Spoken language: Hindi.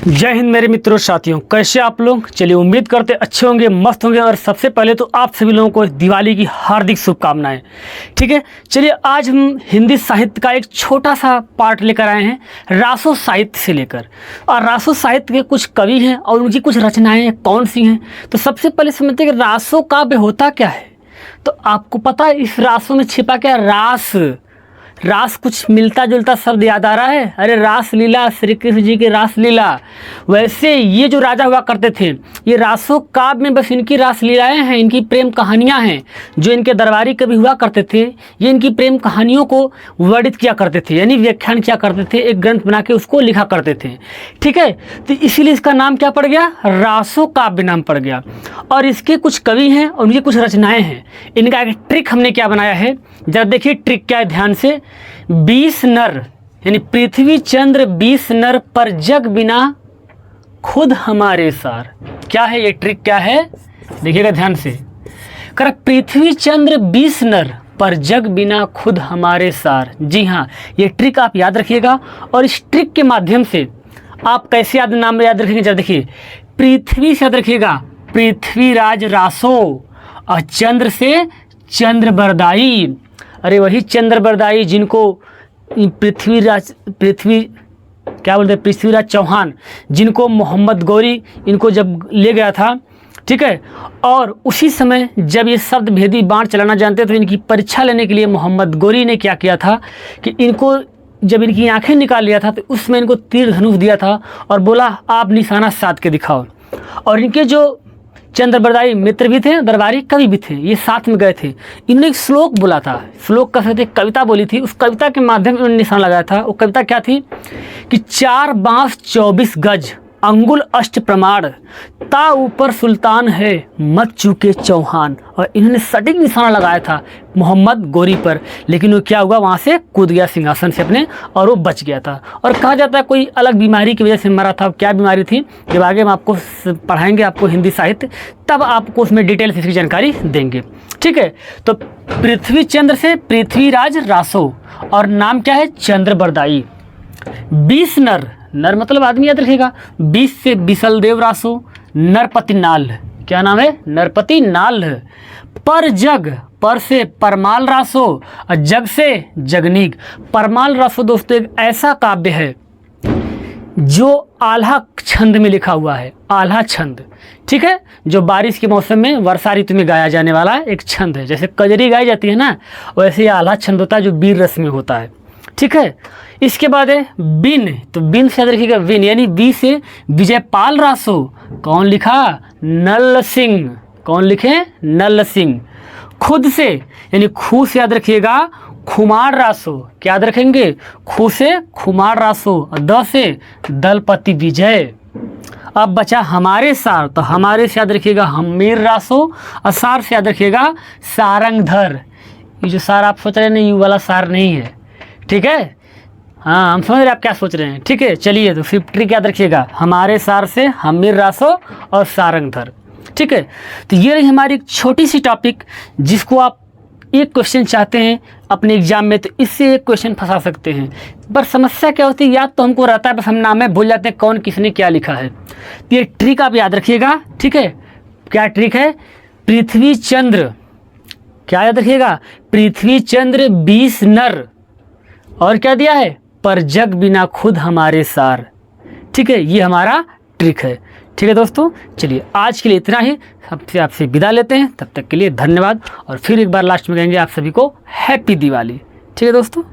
जय हिंद मेरे मित्रों साथियों, कैसे आप लोग। चलिए उम्मीद करते अच्छे होंगे, मस्त होंगे। और सबसे पहले तो आप सभी लोगों को दिवाली की हार्दिक शुभकामनाएं। ठीक है, चलिए आज हम हिंदी साहित्य का एक छोटा सा पार्ट लेकर आए हैं, रासो साहित्य से लेकर। और रासो साहित्य के कुछ कवि हैं और उनकी कुछ रचनाएँ कौन सी हैं। तो सबसे पहले समझते हैं कि रासो काव्य होता क्या है। तो आपको पता है इस रासो में छिपा क्या रास। रास कुछ मिलता जुलता शब्द याद आ रहा है। अरे रास लीला, श्री कृष्ण जी की रास लीला। वैसे ये जो राजा हुआ करते थे, ये रासो काव्य में बस इनकी रास लीलाएँ हैं, इनकी प्रेम कहानियाँ हैं। जो इनके दरबारी कवि हुआ करते थे, ये इनकी प्रेम कहानियों को वर्णित किया करते थे, यानी व्याख्यान किया करते थे, एक ग्रंथ बना के उसको लिखा करते थे। ठीक है, तो इसीलिए इसका नाम क्या पड़ गया, रासो काव्य नाम पड़ गया। और इसके कुछ कवि हैं और उनकी कुछ रचनाएँ हैं। इनका एक ट्रिक हमने क्या बनाया है, जरा देखिए ट्रिक क्या है ध्यान से। 20 नर यानी पृथ्वी चंद्र 20 नर पर जग बिना खुद हमारे सार। क्या है ये ट्रिक, क्या है देखिएगा ध्यान से। कर पृथ्वी चंद्र 20 नर पर जग बिना खुद हमारे सार। जी हाँ, ये ट्रिक आप याद रखिएगा। और इस ट्रिक के माध्यम से आप कैसे नाम याद रखेंगे, जब देखिए पृथ्वी से याद रखिएगा, पृथ्वीराज रासो। और चंद्र से चंद्र बरदाई। अरे वही चंद्र बरदाई जिनको पृथ्वीराज चौहान, जिनको मोहम्मद गौरी इनको जब ले गया था। ठीक है, और उसी समय जब ये शब्द भेदी बाण चलाना जानते थे, तो इनकी परीक्षा लेने के लिए मोहम्मद गौरी ने क्या किया था कि इनको जब इनकी आंखें निकाल लिया था, तो उसमें इनको तीर धनुष दिया था और बोला आप निशाना साध के दिखाओ। और इनके जो चंद्र बरदाई मित्र भी थे, दरबारी कवि भी थे, ये साथ में गए थे। इन्होंने एक श्लोक बोला था, श्लोक का कहते कविता बोली थी। उस कविता के माध्यम से उन्होंने निशान लगाया था। वो कविता क्या थी कि 4 बांस 24 गज अंगुल अष्ट प्रमाण, ता ऊपर सुल्तान है मत चूके चौहान। और इन्होंने सटीक निशाना लगाया था मोहम्मद गौरी पर, लेकिन वो क्या हुआ, वहाँ से कूद गया सिंहासन से अपने, और वो बच गया था। और कहा जाता है कोई अलग बीमारी की वजह से मरा था। क्या बीमारी थी, जब आगे हम आपको पढ़ाएंगे आपको हिंदी साहित्य, तब आपको उसमें डिटेल से इसकी जानकारी देंगे। ठीक है, तो पृथ्वी चंद्र से पृथ्वीराज रासो, और नाम क्या है चंद्र बरदाई। 20 नर, नर मतलब आदमी याद रखिएगा। 20 से बिसल देव रासो, नरपति नाल। क्या नाम है, नरपति नाल। पर जग, पर से परमाल रासो, और जग से जगनीक। परमाल रासो दोस्तों एक ऐसा काव्य है जो आल्हा छंद में लिखा हुआ है। आल्हा छंद, ठीक है, जो बारिश के मौसम में वर्षा ऋतु में गाया जाने वाला एक छंद है। जैसे कजरी गाई जाती है ना, वैसे ये आल्हा छंद होता है जो वीर रस में होता है। ठीक है, इसके बाद है बिन। तो बिन से याद रखिएगा विन, यानी बी से विजयपाल रासो। कौन लिखा, नल सिंह। कौन लिखे, नल सिंह। खुद से यानी खू से याद रखिएगा खुमार रासो। क्या याद रखेंगे, खू से खुमार रासो। द से दलपति विजय। अब बचा हमारे सार, तो हमारे से याद रखिएगा हमीर रासो। और सार से याद रखिएगा सारंगधर। ये जो सार आप सोच रहे हैं ना, ये वाला सार नहीं है। ठीक है, हाँ हम समझ रहे आप क्या सोच रहे हैं। ठीक है, चलिए तो फिर ट्रिक याद रखिएगा, हमारे सार से हमीर रासो और सारंगधर। ठीक है, तो ये रही हमारी एक छोटी सी टॉपिक, जिसको आप एक क्वेश्चन चाहते हैं अपने एग्जाम में, तो इससे एक क्वेश्चन फंसा सकते हैं। पर समस्या क्या होती है, याद तो हमको रहता है, बस हम नाम में भूल जाते हैं कौन किसने क्या लिखा है। तो ये ट्रिक आप याद रखिएगा। ठीक है, क्या ट्रिक है, पृथ्वी चंद्र, क्या याद रखिएगा, पृथ्वी चंद्र 20 नर, और क्या दिया है, पर जग बिना खुद हमारे सार। ठीक है, ये हमारा ट्रिक है। ठीक है दोस्तों, चलिए आज के लिए इतना ही, सबसे आपसे विदा लेते हैं। तब तक के लिए धन्यवाद, और फिर एक बार लास्ट में कहेंगे आप सभी को हैप्पी दिवाली। ठीक है दोस्तों।